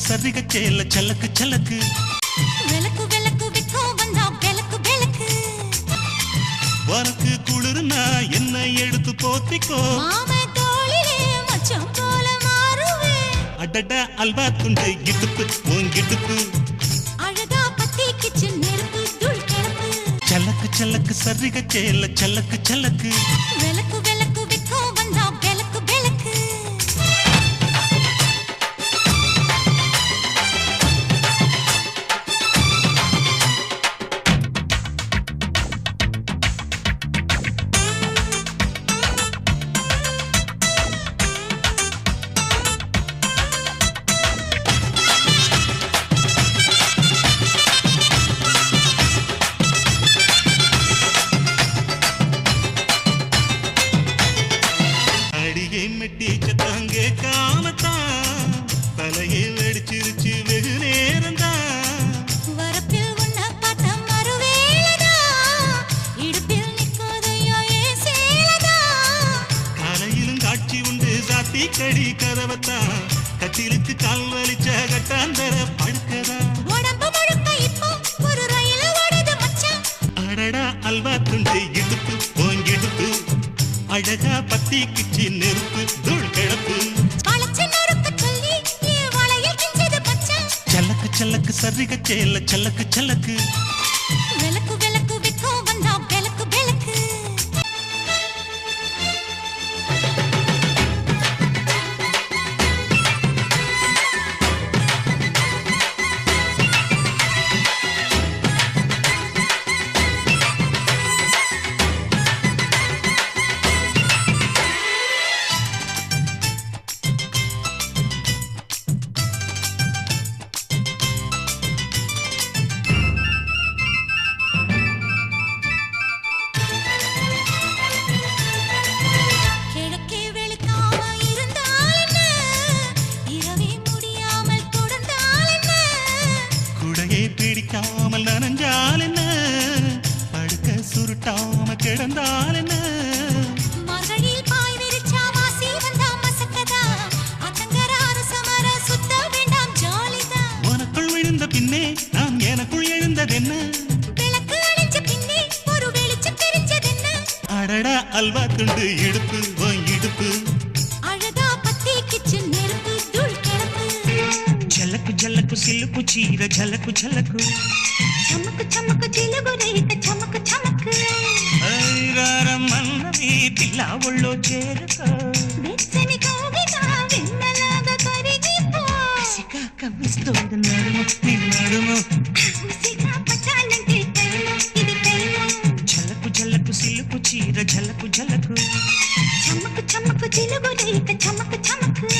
சரிக சேல சலக்கு சலக்கு விளக்கு விளக்கு விக்கோ வந்தா விளக்கு விளக்கு வரக்கு குளிர்னா என்ன எடுத்து போத்திக்கோ மாமே தோளிலே மச்சம் போல மாறுவே அடடா அல்வா துண்டு இடுப்பு உங்கிடுப்பு அழகா பத்தி கிச்சன் நெருப்பு தூள் கிளப்பு சலக்கு சலக்கு சரிக சேல சலக்கு சலக்கு விளக்கு விளக்கு விக்கோ வந்தா விளக்கு விளக்கு மெட்டிச்சத்தங்கே காமத்தான் தலையை வெடிச்சிருச்சு வெகு நேரம்தான் வரப்பில் உன்ன பார்த்த மறுவேளதா இடுப்பில் நிற்கோதையோ ஏ சேலதா காலையிலும் காட்சி உண்டு சாத்தி கடி கதவத்தான் கட்டிலுக்கு கால் வலிச்ச கட்டாந்தர படுக்கதா உடம்பு முழுக்க இப்போ ஒரு ரயில் ஓடுது மச்சான் அடடா அல்வா துண்டு இடுப்பு ஓங்கிடுப்பு அழகா பத்தி கிச்சி நெருப்பு தூள் கிளப்பு வளைச்சு நொறுக்க சொல்லி என் வளையல் கிஞ்சது மச்சான் சலக்கு சலக்கு சரிக சேல சலக்கு சலக்கு விளக்கு விளக்கு விக்கோ வந்தா விளக்கு விளக்கு கிழக்கே வெளுக்காம இருந்தால் என்ன இரவே முடியாமல் தொடர்ந்தால் என்ன குடையை பிடிக்காமல் நனைஞ்சால் என்ன படுக்க சுருட்டாம கிடந்தால் என்ன மகளில் பாய் விரிச்சா வாசி வந்தா மசக்கதா அத்தங்கர அரசமர சுத்த வேண்டாம் ஜாலிதான் உனக்குள் விழுந்த பின்னே நான் எனக்குள் எழுந்ததென்ன விளக்கு அணைஞ்ச பின்னே ஒரு வெளிச்சம் தெரிஞ்சதென்ன அடடா அல்வா துண்டு இடுப்பு இடுப்பு அழகா பத்தி கிச்சன் நெருப்பு தூள் கிளப்பு ஜலக்கு ஜலக்கு சிலுக்கு சீர ஜலக்கு ஜலக்கு చమకు చమకు తెలుగు రేఖ చమకు చమకు ఐరారం మన్నవి పిల్ల ఒళ్ళో చేరుక వెచ్చని కోగిగా వెన్నలాగా కరిగిపో సికా కవ్విస్తోంది నడుము నీ నడుము సిగా పట్టాలంటే టైము ఇది టైము జలకు జలకు సిలుకు చీర జలకు జలకు చమకు చమకు తెలుగు రేఖ చమకు చమకు